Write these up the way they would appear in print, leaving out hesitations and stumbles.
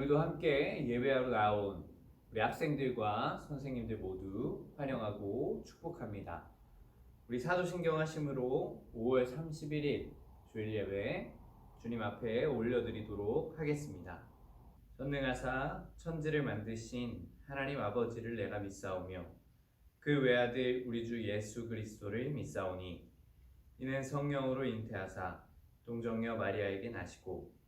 우리도 함께 예배하러 나온 우리 학생들과 선생님들 모두 환영하고 축복합니다. 우리 사도신경 하심으로 5월 31일 주일 예배 주님 앞에 올려드리도록 하겠습니다. 전능하사 천지를 만드신 하나님 아버지를 내가 믿사오며 그 외아들 우리 주 예수 그리스도를 믿사오니 이는 성령으로 잉태하사 동정녀 마리아에게 나시고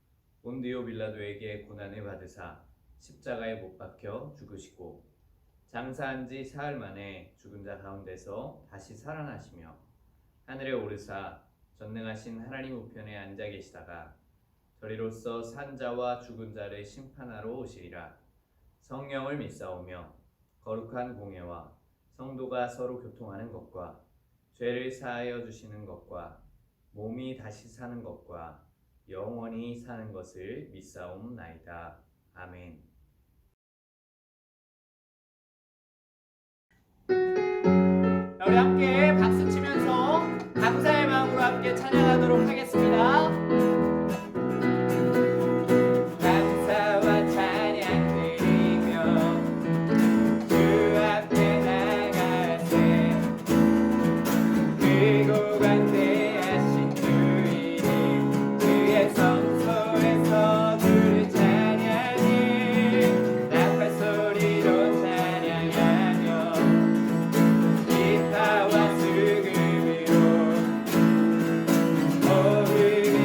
본디오 빌라도에게 고난을 받으사 십자가에 못 박혀 죽으시고 장사한 지 사흘 만에 죽은 자 가운데서 다시 살아나시며 하늘에 오르사 전능하신 하나님 우편에 앉아 계시다가 저리로서 산 자와 죽은 자를 심판하러 오시리라. 성령을 믿사오며 거룩한 공예와 성도가 서로 교통하는 것과 죄를 사하여 주시는 것과 몸이 다시 사는 것과 영원히 사는 것을 믿사옵나이다. 아멘. 자, 우리 함께 박수 치면서 감사의 마음으로 함께 찬양하도록 하겠습니다. 감사와 찬양 드리며 주 앞에 나가세 크고 관대하신 주 이름 그의 성소에서 주를 찬양해 나팔 소리로 찬양하며 기타와 수금으로 모든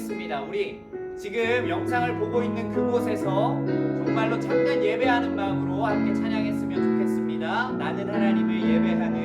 하겠습니다. 우리 지금 영상을 보고 있는 그곳에서 정말로 잠깐 예배하는 마음으로 함께 찬양했으면 좋겠습니다. 나는 하나님을 예배하는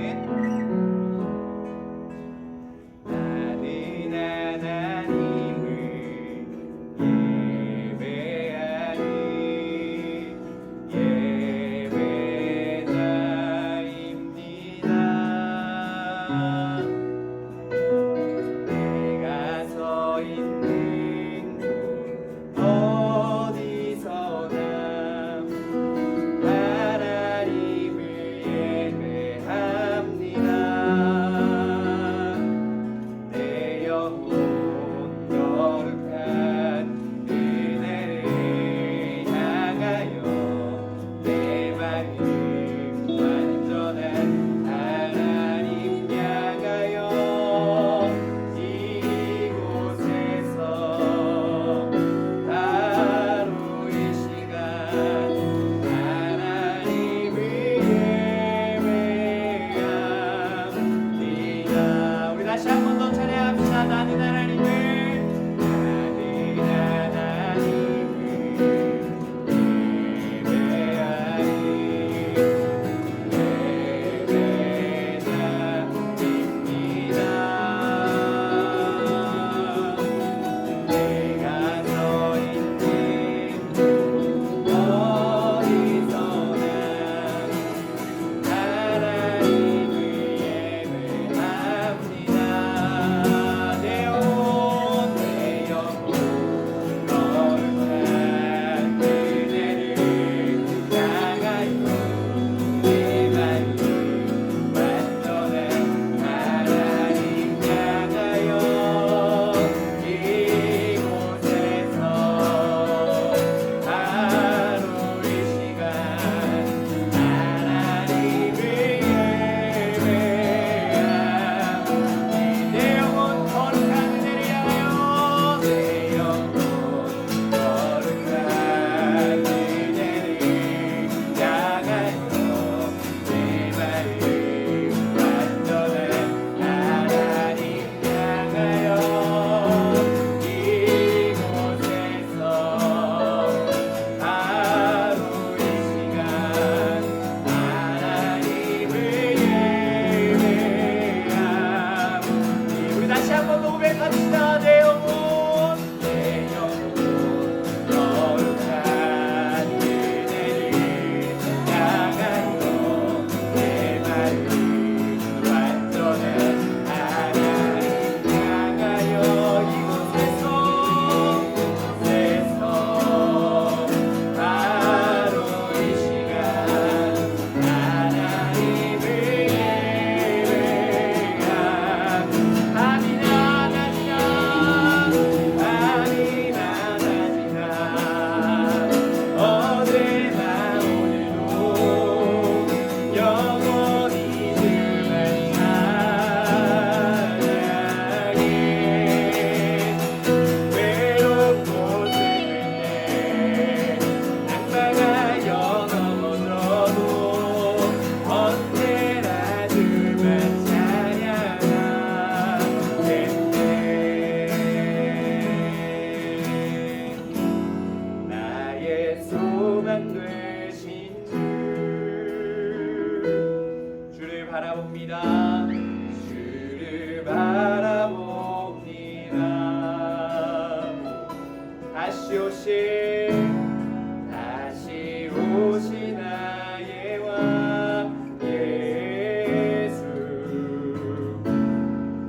다시 오신 나의 왕 예수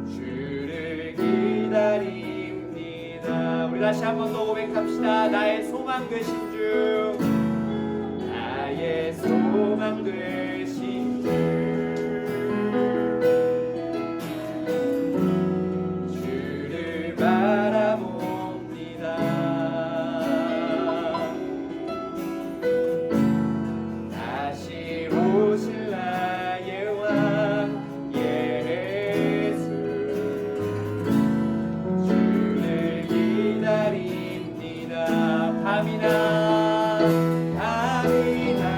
주를 기다립니다. 우리 다시 한 번 더 고백합시다. 나의 소망 되신 주, 나의 소망 되신 주, 주를 바라봅니다. 다시 오실 나의 왕 예수 주를 기다립니다. 밤이나 낮이나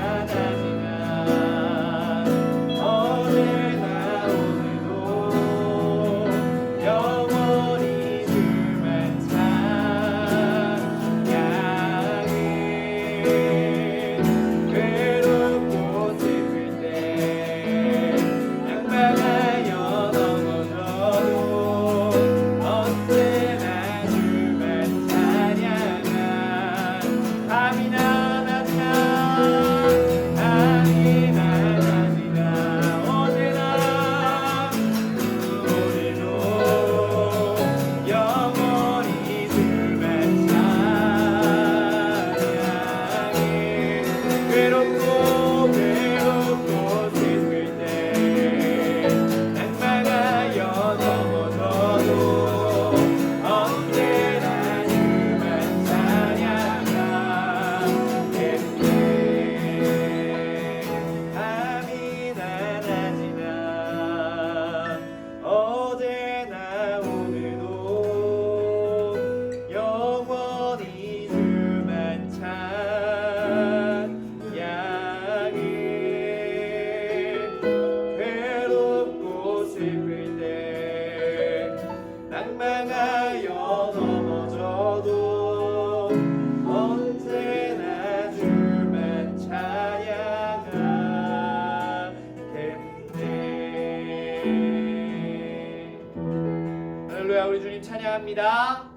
찬양합니다.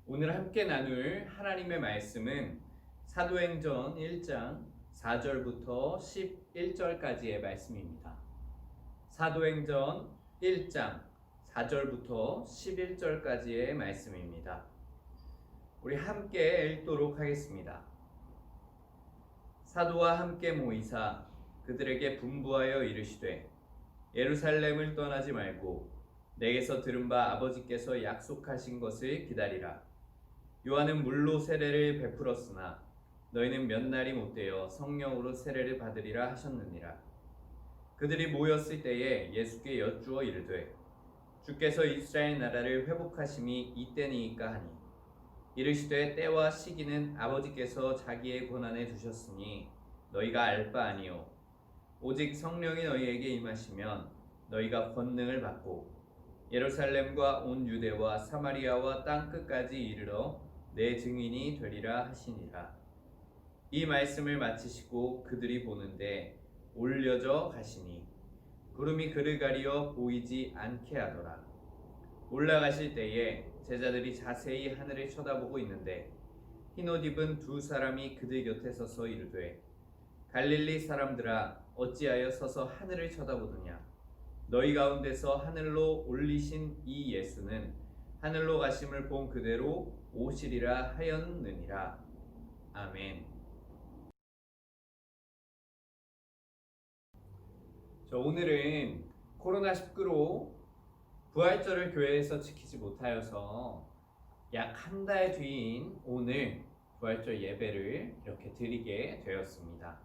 오늘 함께 나눌 하나님의 말씀은 사도행전 1장 4절부터 11절까지의 말씀입니다. 사도행전 1장 4절부터 11절까지의 말씀입니다. 우리 함께 읽도록 하겠습니다. 사도와 함께 모이사 그들에게 분부하여 이르시되 예루살렘을 떠나지 말고 내게서 들은 바 아버지께서 약속하신 것을 기다리라. 요한은 물로 세례를 베풀었으나 너희는 몇 날이 못되어 성령으로 세례를 받으리라 하셨느니라. 그들이 모였을 때에 예수께 여쭈어 이르되 주께서 이스라엘 나라를 회복하심이 이때니이까 하니 이르시되 때와 시기는 아버지께서 자기의 권한에 두셨으니 너희가 알 바 아니요 오직 성령이 너희에게 임하시면 너희가 권능을 받고 예루살렘과 온 유대와 사마리아와 땅 끝까지 이르러 내 증인이 되리라 하시니라. 이 말씀을 마치시고 그들이 보는데 올려져 가시니 구름이 그를 가리어 보이지 않게 하더라. 올라가실 때에 제자들이 자세히 하늘을 쳐다보고 있는데 흰옷 입은 두 사람이 그들 곁에 서서 이르되 갈릴리 사람들아 어찌하여 서서 하늘을 쳐다보느냐. 너희 가운데서 하늘로 올리신 이 예수는 하늘로 가심을 본 그대로 오시리라 하였느니라. 아멘. 오늘은 코로나19로 부활절을 교회에서 지키지 못하여서 약 한 달 뒤인 오늘 부활절 예배를 이렇게 드리게 되었습니다.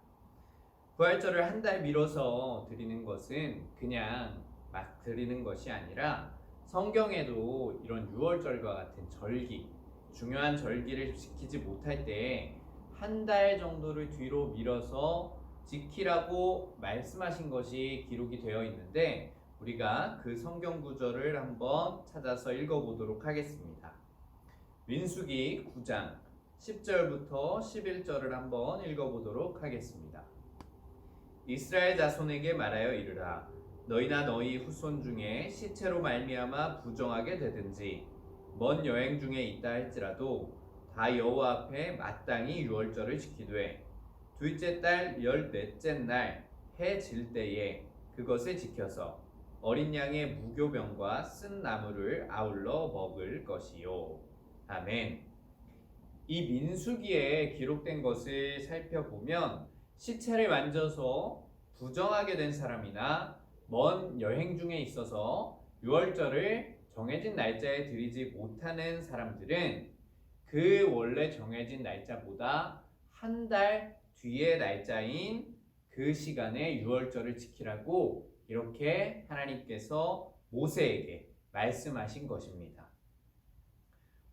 부활절을 한 달 미뤄서 드리는 것은 그냥 막 드리는 것이 아니라 성경에도 이런 유월절과 같은 절기, 중요한 절기를 지키지 못할 때 한 달 정도를 뒤로 미뤄서 지키라고 말씀하신 것이 기록이 되어 있는데 우리가 그 성경 구절을 한번 찾아서 읽어보도록 하겠습니다. 민수기 9장 10절부터 11절을 한번 읽어보도록 하겠습니다. 이스라엘 자손에게 말하여 이르라. 너희나 너희 후손 중에 시체로 말미암아 부정하게 되든지 먼 여행 중에 있다 할지라도 다 여호와 앞에 마땅히 유월절을 지키되 둘째 달 14째 날 해 질 때에 그것을 지켜서 어린 양의 무교병과 쓴 나무를 아울러 먹을 것이요. 아멘. 이 민수기에 기록된 것을 살펴보면 시체를 만져서 부정하게 된 사람이나 먼 여행 중에 있어서 유월절을 정해진 날짜에 드리지 못하는 사람들은 그 원래 정해진 날짜보다 한 달 뒤의 날짜인 그 시간에 유월절을 지키라고 이렇게 하나님께서 모세에게 말씀하신 것입니다.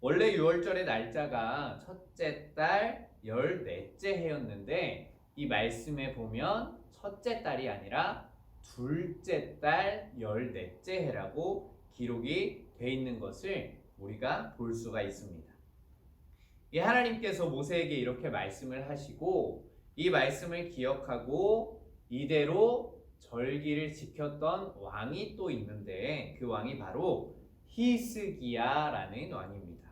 원래 유월절의 날짜가 첫째 달 14째 해였는데 이 말씀에 보면 첫째 달이 아니라 둘째 달 14째 해라고 기록이 되어 있는 것을 우리가 볼 수가 있습니다. 이 하나님께서 모세에게 이렇게 말씀을 하시고 이 말씀을 기억하고 이대로 절기를 지켰던 왕이 또 있는데 그 왕이 바로 히스기야라는 왕입니다.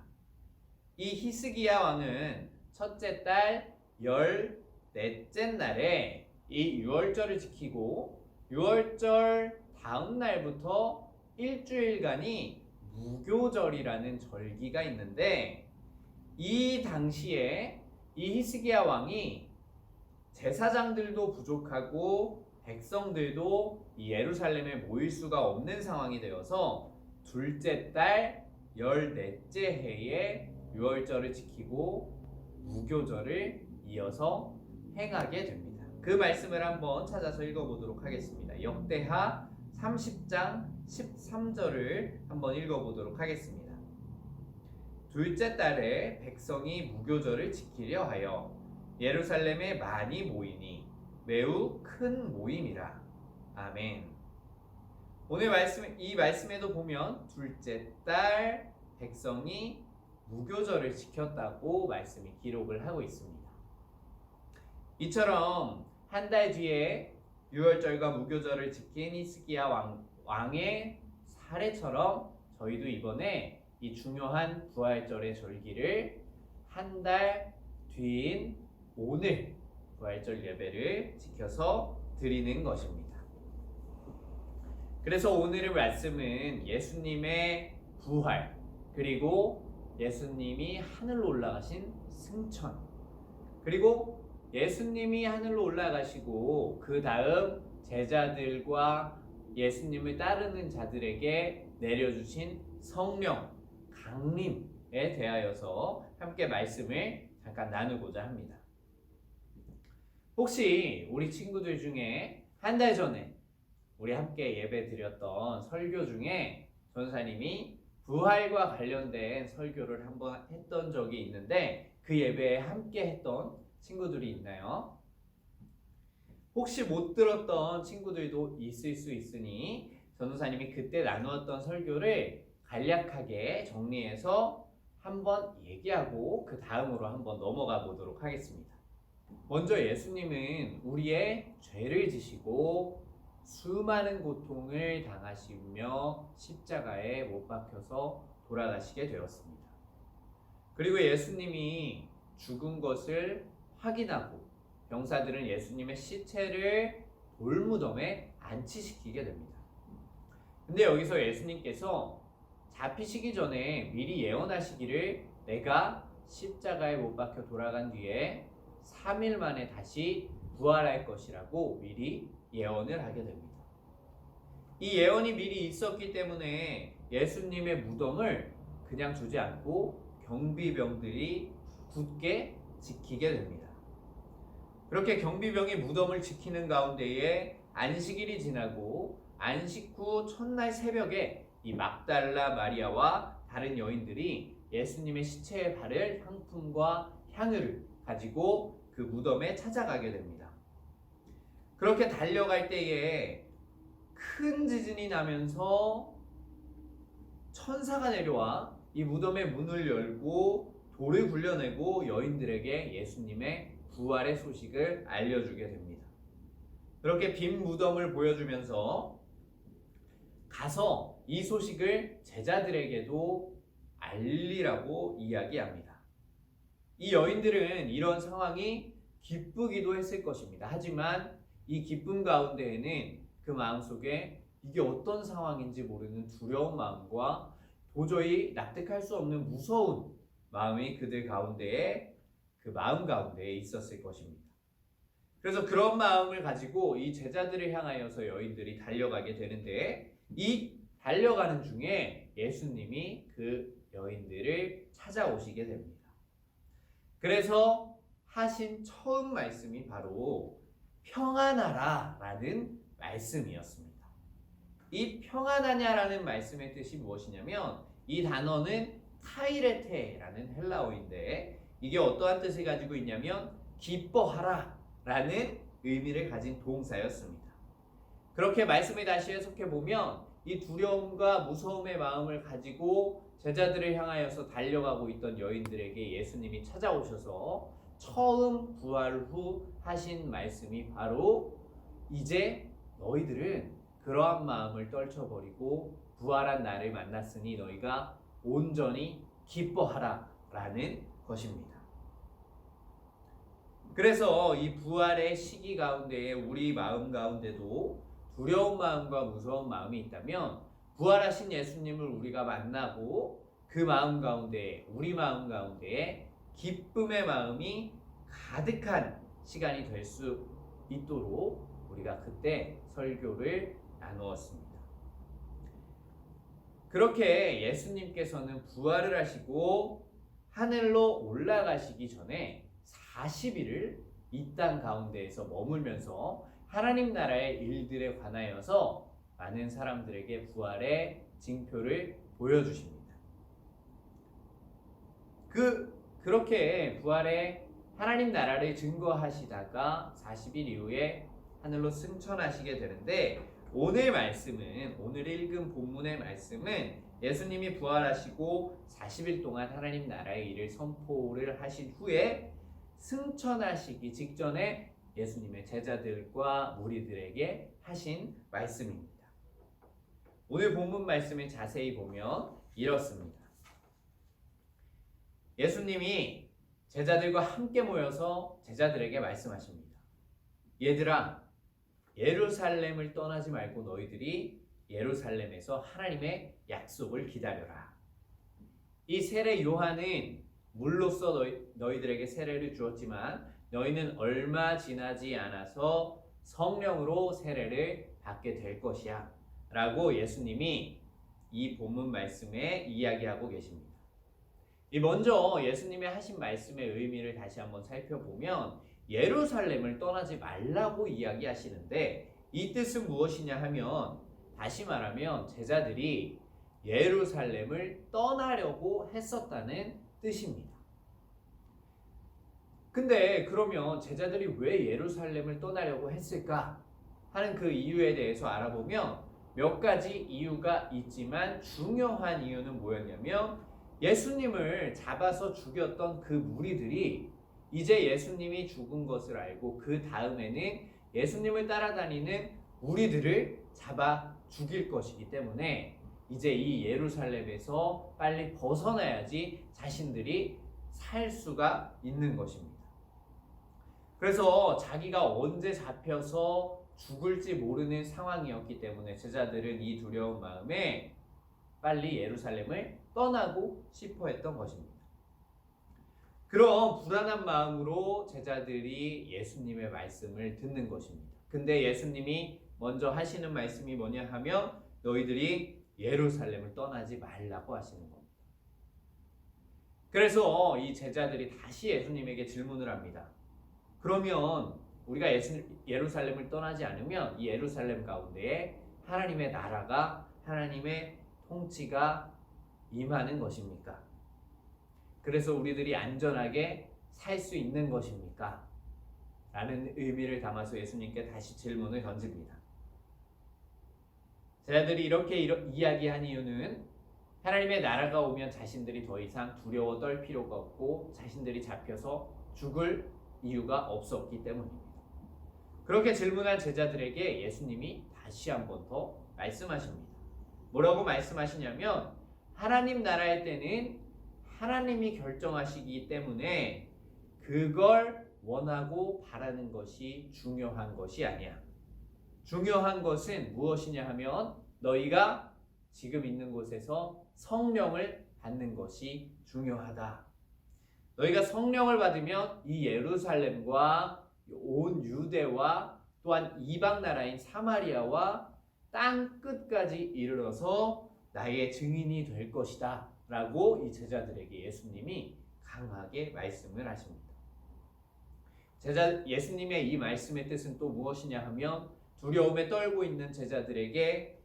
이 히스기야 왕은 첫째 달 14째 날에 이 유월절을 지키고 유월절 다음 날부터 일주일간이 무교절이라는 절기가 있는데 이 당시에 이 히스기야 왕이 제사장들도 부족하고 백성들도 이 예루살렘에 모일 수가 없는 상황이 되어서 둘째 달 14째 해에 유월절을 지키고 무교절을 이어서 행하게 됩니다. 그 말씀을 한번 찾아서 읽어보도록 하겠습니다. 역대하 30장 13절을 한번 읽어보도록 하겠습니다. 둘째 달에 백성이 무교절을 지키려 하여 예루살렘에 많이 모이니 매우 큰 모임이라. 아멘. 오늘 이 말씀에도 보면 둘째 달 백성이 무교절을 지켰다고 말씀이 기록을 하고 있습니다. 이처럼 한 달 뒤에 유월절과 무교절을 지킨 히스기야 왕의 사례처럼 저희도 이번에 이 중요한 부활절의 절기를 한 달 뒤인 오늘 부활절 예배를 지켜서 드리는 것입니다. 그래서 오늘의 말씀은 예수님의 부활, 그리고 예수님이 하늘로 올라가신 승천, 그리고 예수님이 하늘로 올라가시고 그 다음 제자들과 예수님을 따르는 자들에게 내려주신 성령 강림에 대하여서 함께 말씀을 잠깐 나누고자 합니다. 혹시 우리 친구들 중에 한 달 전에 우리 함께 예배 드렸던 설교 중에 전사님이 부활과 관련된 설교를 한번 했던 적이 있는데 그 예배에 함께 했던 친구들이 있나요? 혹시 못 들었던 친구들도 있을 수 있으니 전도사님이 그때 나누었던 설교를 간략하게 정리해서 한번 얘기하고 그 다음으로 한번 넘어가 보도록 하겠습니다. 먼저 예수님은 우리의 죄를 지시고 수많은 고통을 당하시며 십자가에 못 박혀서 돌아가시게 되었습니다. 그리고 예수님이 죽은 것을 확인하고 병사들은 예수님의 시체를 돌무덤에 안치시키게 됩니다. 근데 여기서 예수님께서 잡히시기 전에 미리 예언하시기를 내가 십자가에 못 박혀 돌아간 뒤에 3일 만에 다시 부활할 것이라고 미리 예언을 하게 됩니다. 이 예언이 미리 있었기 때문에 예수님의 무덤을 그냥 두지 않고 경비병들이 굳게 지키게 됩니다. 그렇게 경비병이 무덤을 지키는 가운데에 안식일이 지나고 안식 후 첫날 새벽에 이 막달라 마리아와 다른 여인들이 예수님의 시체에 바를 향품과 향유를 가지고 그 무덤에 찾아가게 됩니다. 그렇게 달려갈 때에 큰 지진이 나면서 천사가 내려와 이 무덤의 문을 열고 돌을 굴려내고 여인들에게 예수님의 부활의 소식을 알려주게 됩니다. 그렇게 빈 무덤을 보여주면서 가서 이 소식을 제자들에게도 알리라고 이야기합니다. 이 여인들은 이런 상황이 기쁘기도 했을 것입니다. 하지만 이 기쁨 가운데에는 그 마음속에 이게 어떤 상황인지 모르는 두려운 마음과 도저히 납득할 수 없는 무서운 마음이 그들 가운데에 그 마음 가운데에 있었을 것입니다. 그래서 그런 마음을 가지고 이 제자들을 향하여서 여인들이 달려가게 되는데 이 달려가는 중에 예수님이 그 여인들을 찾아오시게 됩니다. 그래서 하신 처음 말씀이 바로 평안하라 라는 말씀이었습니다. 이 평안하냐라는 말씀의 뜻이 무엇이냐면 이 단어는 카이레테라는 헬라어인데 이게 어떠한 뜻을 가지고 있냐면 기뻐하라 라는 의미를 가진 동사였습니다. 그렇게 말씀을 다시 해석해 보면 이 두려움과 무서움의 마음을 가지고 제자들을 향하여서 달려가고 있던 여인들에게 예수님이 찾아오셔서 처음 부활 후 하신 말씀이 바로 이제 너희들은 그러한 마음을 떨쳐버리고 부활한 나를 만났으니 너희가 온전히 기뻐하라 라는 것입니다. 그래서 이 부활의 시기 가운데에 우리 마음 가운데도 두려운 마음과 무서운 마음이 있다면 부활하신 예수님을 우리가 만나고 그 마음 가운데 우리 마음 가운데에 기쁨의 마음이 가득한 시간이 될 수 있도록 우리가 그때 설교를 나누었습니다. 그렇게 예수님께서는 부활을 하시고 하늘로 올라가시기 전에 40일을 이 땅 가운데에서 머물면서 하나님 나라의 일들에 관하여서 많은 사람들에게 부활의 징표를 보여주십니다. 그렇게 부활의 하나님 나라를 증거하시다가 40일 이후에 하늘로 승천하시게 되는데 오늘 읽은 본문의 말씀은 예수님이 부활하시고 40일 동안 하나님 나라의 일을 선포를 하신 후에 승천하시기 직전에 예수님의 제자들과 무리들에게 하신 말씀입니다. 오늘 본문 말씀을 자세히 보면 이렇습니다. 예수님이 제자들과 함께 모여서 제자들에게 말씀하십니다. 얘들아, 예루살렘을 떠나지 말고 너희들이 예루살렘에서 하나님의 약속을 기다려라. 이 세례 요한은 물로써 너희들에게 세례를 주었지만 너희는 얼마 지나지 않아서 성령으로 세례를 받게 될 것이야 라고 예수님이 이 본문 말씀에 이야기하고 계십니다. 먼저 예수님의 하신 말씀의 의미를 다시 한번 살펴보면 예루살렘을 떠나지 말라고 이야기하시는데 이 뜻은 무엇이냐 하면 다시 말하면 제자들이 예루살렘을 떠나려고 했었다는 뜻입니다. 근데 그러면 제자들이 왜 예루살렘을 떠나려고 했을까 하는 그 이유에 대해서 알아보면 몇 가지 이유가 있지만 중요한 이유는 뭐였냐면 예수님을 잡아서 죽였던 그 무리들이 이제 예수님이 죽은 것을 알고 그 다음에는 예수님을 따라다니는 무리들을 잡아 죽일 것이기 때문에 이제 이 예루살렘에서 빨리 벗어나야지 자신들이 살 수가 있는 것입니다. 그래서 자기가 언제 잡혀서 죽을지 모르는 상황이었기 때문에 제자들은 이 두려운 마음에 빨리 예루살렘을 떠나고 싶어 했던 것입니다. 그런 불안한 마음으로 제자들이 예수님의 말씀을 듣는 것입니다. 근데 예수님이 먼저 하시는 말씀이 뭐냐 하면 너희들이 예루살렘을 떠나지 말라고 하시는 겁니다. 그래서 이 제자들이 다시 예수님에게 질문을 합니다. 그러면 우리가 예루살렘을 떠나지 않으면 이 예루살렘 가운데에 하나님의 나라가 하나님의 통치가 임하는 것입니까? 그래서 우리들이 안전하게 살 수 있는 것입니까? 라는 의미를 담아서 예수님께 다시 질문을 던집니다. 제자들이 이렇게 이야기한 이유는 하나님의 나라가 오면 자신들이 더 이상 두려워 떨 필요가 없고 자신들이 잡혀서 죽을 이유가 없었기 때문입니다. 그렇게 질문한 제자들에게 예수님이 다시 한 번 더 말씀하십니다. 뭐라고 말씀하시냐면 하나님 나라의 때는 하나님이 결정하시기 때문에 그걸 원하고 바라는 것이 중요한 것이 아니야. 중요한 것은 무엇이냐 하면 너희가 지금 있는 곳에서 성령을 받는 것이 중요하다. 너희가 성령을 받으면 이 예루살렘과 온 유대와 또한 이방 나라인 사마리아와 땅 끝까지 이르러서 나의 증인이 될 것이다 라고 이 제자들에게 예수님이 강하게 말씀을 하십니다. 예수님의 이 말씀의 뜻은 또 무엇이냐 하면 두려움에 떨고 있는 제자들에게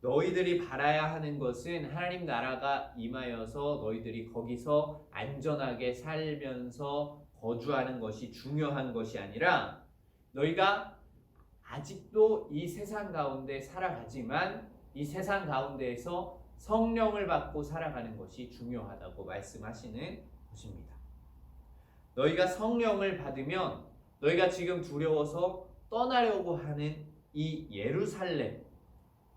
너희들이 바라야 하는 것은 하나님 나라가 임하여서 너희들이 거기서 안전하게 살면서 거주하는 것이 중요한 것이 아니라 너희가 아직도 이 세상 가운데 살아가지만 이 세상 가운데에서 성령을 받고 살아가는 것이 중요하다고 말씀하시는 것입니다. 너희가 성령을 받으면 너희가 지금 두려워서 떠나려고 하는 이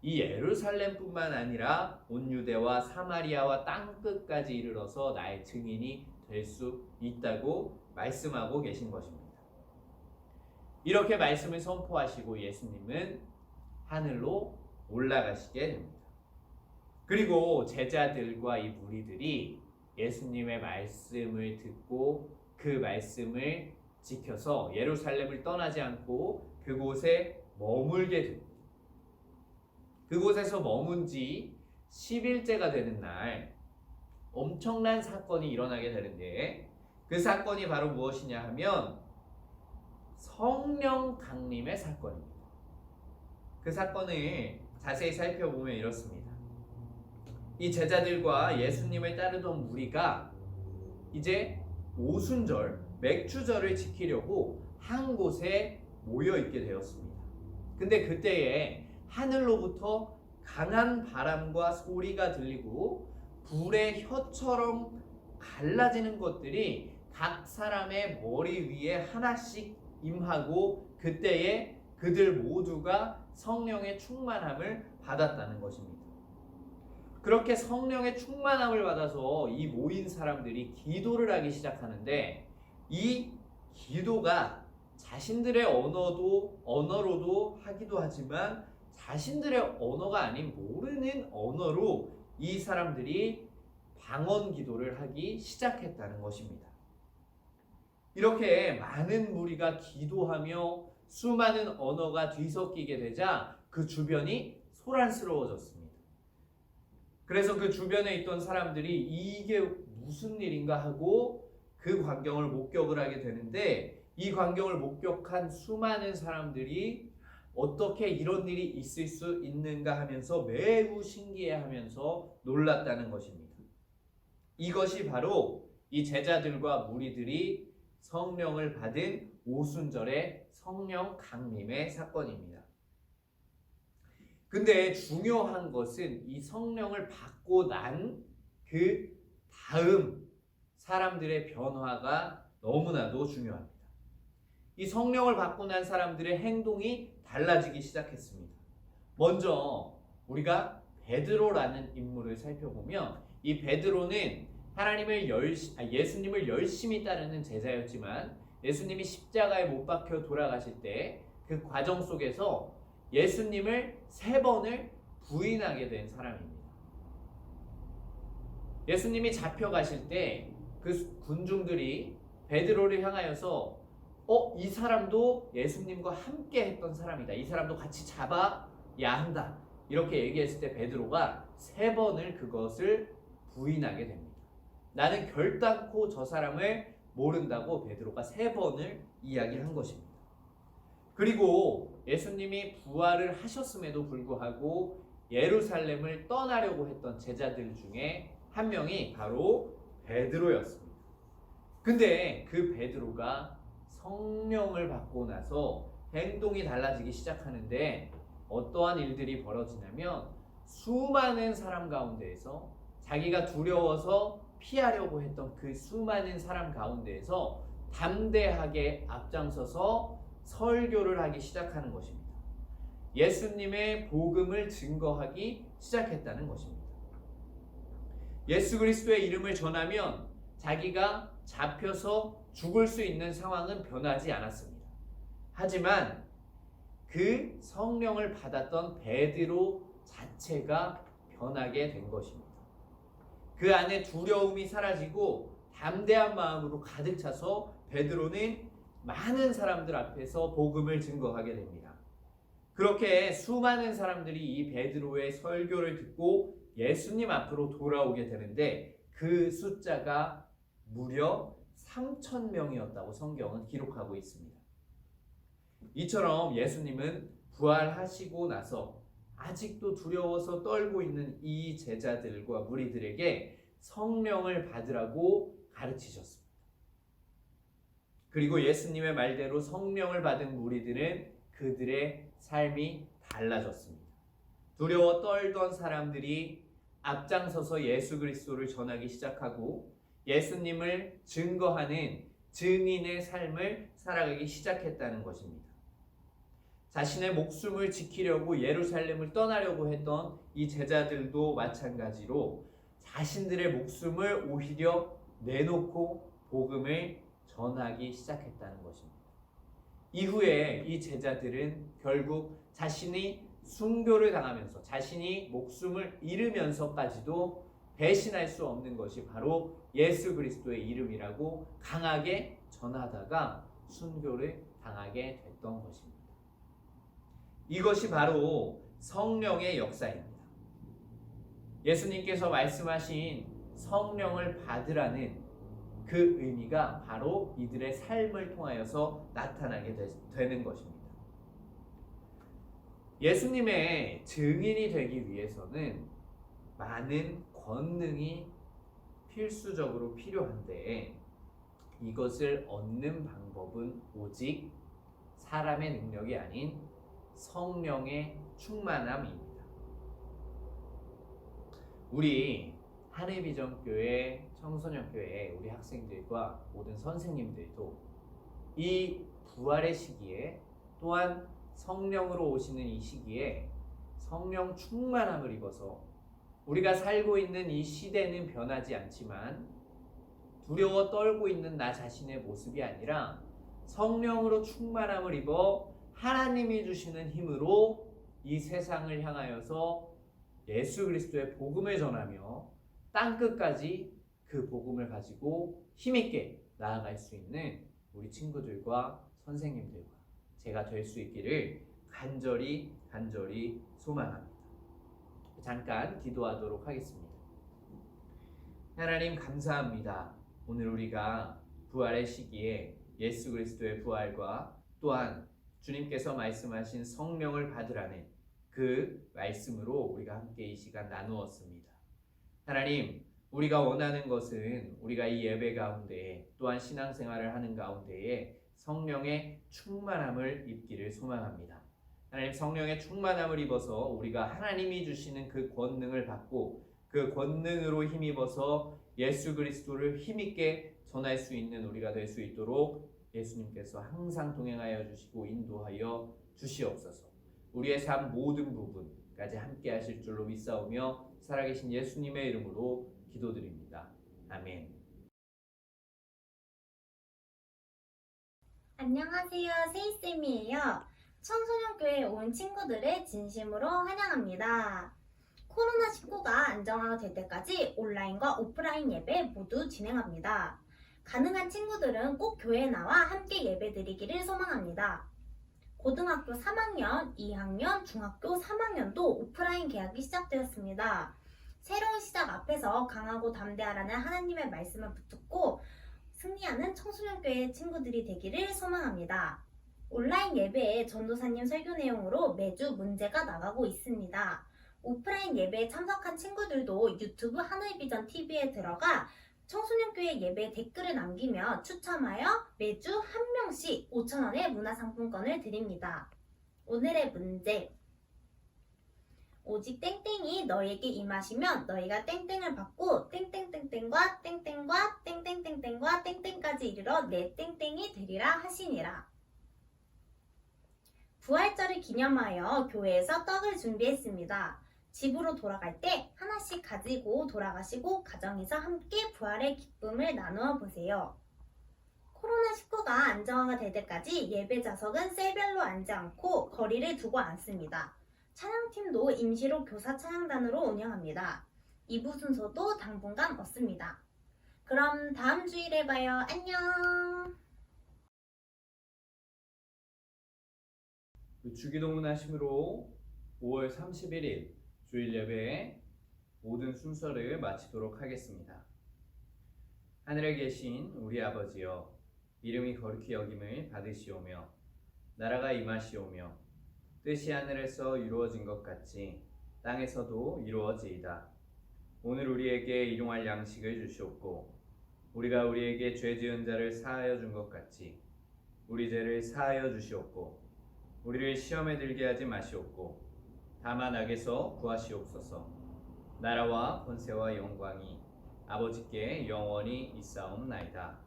예루살렘뿐만 아니라 온 유대와 사마리아와 땅 끝까지 이르러서 나의 증인이 될 수 있다고 말씀하고 계신 것입니다. 이렇게 말씀을 선포하시고 예수님은 하늘로 올라가시게 됩니다. 그리고 제자들과 이 무리들이 예수님의 말씀을 듣고 그 말씀을 지켜서 예루살렘을 떠나지 않고 그곳에 머물게 됩니다. 그곳에서 머문 지 10일째가 되는 날 엄청난 사건이 일어나게 되는데 그 사건이 바로 무엇이냐 하면 성령 강림의 사건입니다. 그 사건을 자세히 살펴보면 이렇습니다. 이 제자들과 예수님을 따르던 무리가 이제 오순절, 맥주절을 지키려고 한 곳에 모여 있게 되었습니다. 근데 그때에 하늘로부터 강한 바람과 소리가 들리고 불의 혀처럼 갈라지는 것들이 각 사람의 머리 위에 하나씩 임하고 그때에 그들 모두가 성령의 충만함을 받았다는 것입니다. 그렇게 성령의 충만함을 받아서 이 모인 사람들이 기도를 하기 시작하는데 이 기도가 자신들의 언어로도 하기도 하지만 자신들의 언어가 아닌 모르는 언어로 이 사람들이 방언 기도를 하기 시작했다는 것입니다. 이렇게 많은 무리가 기도하며 수많은 언어가 뒤섞이게 되자 그 주변이 소란스러워졌습니다. 그래서 그 주변에 있던 사람들이 이게 무슨 일인가 하고 그 광경을 목격을 하게 되는데 이 광경을 목격한 수많은 사람들이 어떻게 이런 일이 있을 수 있는가 하면서 매우 신기해하면서 놀랐다는 것입니다. 이것이 바로 이 제자들과 무리들이 성령을 받은 오순절의 성령 강림의 사건입니다. 근데 중요한 것은 이 성령을 받고 난 그 다음 사람들의 변화가 너무나도 중요합니다. 이 성령을 받고 난 사람들의 행동이 달라지기 시작했습니다. 먼저 우리가 베드로라는 인물을 살펴보면 이 베드로는 예수님을 열심히 따르는 제자였지만 예수님이 십자가에 못 박혀 돌아가실 때 그 과정 속에서 예수님을 3번을 부인하게 된 사람입니다. 예수님이 잡혀가실 때 그 군중들이 베드로를 향하여서 이 사람도 예수님과 함께 했던 사람이다. 이 사람도 같이 잡아야 한다. 이렇게 얘기했을 때 베드로가 3번을 그것을 부인하게 됩니다. 나는 결단코 저 사람을 모른다고 베드로가 3번을 이야기한 것입니다. 그리고 예수님이 부활을 하셨음에도 불구하고 예루살렘을 떠나려고 했던 제자들 중에 한 명이 바로 베드로였습니다. 근데 그 베드로가 성령을 받고 나서 행동이 달라지기 시작하는데 어떠한 일들이 벌어지냐면 수많은 사람 가운데에서 자기가 두려워서 피하려고 했던 그 수많은 사람 가운데에서 담대하게 앞장서서 설교를 하기 시작하는 것입니다. 예수님의 복음을 증거하기 시작했다는 것입니다. 예수 그리스도의 이름을 전하면 자기가 잡혀서 죽을 수 있는 상황은 변하지 않았습니다. 하지만 그 성령을 받았던 베드로 자체가 변하게 된 것입니다. 그 안에 두려움이 사라지고 담대한 마음으로 가득 차서 베드로는 많은 사람들 앞에서 복음을 증거하게 됩니다. 그렇게 수많은 사람들이 이 베드로의 설교를 듣고 예수님 앞으로 돌아오게 되는데 그 숫자가 무려 3,000명이었다고 성경은 기록하고 있습니다. 이처럼 예수님은 부활하시고 나서 아직도 두려워서 떨고 있는 이 제자들과 무리들에게 성령을 받으라고 가르치셨습니다. 그리고 예수님의 말대로 성령을 받은 무리들은 그들의 삶이 달라졌습니다. 두려워 떨던 사람들이 앞장서서 예수 그리스도를 전하기 시작하고 예수님을 증거하는 증인의 삶을 살아가기 시작했다는 것입니다. 자신의 목숨을 지키려고 예루살렘을 떠나려고 했던 이 제자들도 마찬가지로 자신들의 목숨을 오히려 내놓고 복음을 전하기 시작했다는 것입니다. 이후에 이 제자들은 결국 자신이 순교를 당하면서 자신이 목숨을 잃으면서까지도 배신할 수 없는 것이 바로 예수 그리스도의 이름이라고 강하게 전하다가 순교를 당하게 됐던 것입니다. 이것이 바로 성령의 역사입니다. 예수님께서 말씀하신 성령을 받으라는 그 의미가 바로 이들의 삶을 통하여서 나타나게 되는 것입니다. 예수님의 증인이 되기 위해서는 많은 권능이 필수적으로 필요한데 이것을 얻는 방법은 오직 사람의 능력이 아닌 성령의 충만함입니다. 우리 한해비전교회, 청소년교회 우리 학생들과 모든 선생님들도 이 부활의 시기에 또한 성령으로 오시는 이 시기에 성령 충만함을 입어서 우리가 살고 있는 이 시대는 변하지 않지만 두려워 떨고 있는 나 자신의 모습이 아니라 성령으로 충만함을 입어 하나님이 주시는 힘으로 이 세상을 향하여서 예수 그리스도의 복음을 전하며 땅끝까지 그 복음을 가지고 힘있게 나아갈 수 있는 우리 친구들과 선생님들과 제가 될 수 있기를 간절히 소망합니다. 잠깐 기도하도록 하겠습니다. 하나님 감사합니다. 오늘 우리가 부활의 시기에 예수 그리스도의 부활과 또한 주님께서 말씀하신 성령을 받으라는 그 말씀으로 우리가 함께 이 시간 나누었습니다. 하나님, 우리가 원하는 것은 우리가 이 예배 가운데에 또한 신앙생활을 하는 가운데에 성령의 충만함을 입기를 소망합니다. 하나님, 성령의 충만함을 입어서 우리가 하나님이 주시는 그 권능을 받고 그 권능으로 힘입어서 예수 그리스도를 힘있게 전할 수 있는 우리가 될 수 있도록 예수님께서 항상 동행하여 주시고 인도하여 주시옵소서. 우리의 삶 모든 부분까지 함께 하실 줄로 믿사오며 살아계신 예수님의 이름으로 기도드립니다. 아멘. 안녕하세요. 세이쌤이에요. 청소년교회에 온 친구들을 진심으로 환영합니다. 코로나19가 안정화가 될 때까지 온라인과 오프라인 예배 모두 진행합니다. 가능한 친구들은 꼭 교회에 나와 함께 예배드리기를 소망합니다. 고등학교 3학년, 2학년, 중학교 3학년도 오프라인 개학이 시작되었습니다. 새로운 시작 앞에서 강하고 담대하라는 하나님의 말씀을 붙잡고 승리하는 청소년교회 친구들이 되기를 소망합니다. 온라인 예배에 전도사님 설교 내용으로 매주 문제가 나가고 있습니다. 오프라인 예배에 참석한 친구들도 유튜브 하늘비전 TV에 들어가 청소년교회 예배 댓글을 남기며 추첨하여 매주 한 명씩 5,000원의 문화상품권을 드립니다. 오늘의 문제. 오직 땡땡이 너희에게 임하시면 너희가 땡땡을 받고 땡땡땡땡과 땡땡과 땡땡땡땡과 땡땡까지 이르러 내 땡땡이 되리라 하시니라. 부활절을 기념하여 교회에서 떡을 준비했습니다. 집으로 돌아갈 때 하나씩 가지고 돌아가시고 가정에서 함께 부활의 기쁨을 나누어 보세요. 코로나19가 안정화가 될 때까지 예배 좌석은 셀별로 앉지 않고 거리를 두고 앉습니다. 찬양팀도 임시로 교사 찬양단으로 운영합니다. 2부 순서도 당분간 없습니다. 그럼 다음 주일에 봐요. 안녕. 주기도문 하심으로 5월 31일 주일 예배의 모든 순서를 마치도록 하겠습니다. 하늘에 계신 우리 아버지여, 이름이 거룩히 여김을 받으시오며 나라가 임하시오며 뜻이 하늘에서 이루어진 것 같이 땅에서도 이루어지이다. 오늘 우리에게 일용할 양식을 주시옵고 우리가 우리에게 죄 지은 자를 사하여 준 것 같이 우리 죄를 사하여 주시옵고 우리를 시험에 들게 하지 마시옵고 다만 악에서 구하시옵소서. 나라와 권세와 영광이 아버지께 영원히 있사옵나이다.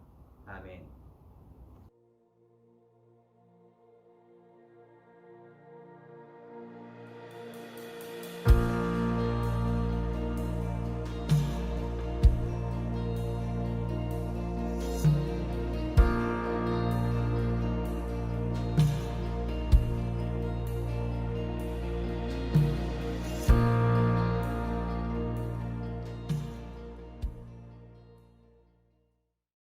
아멘.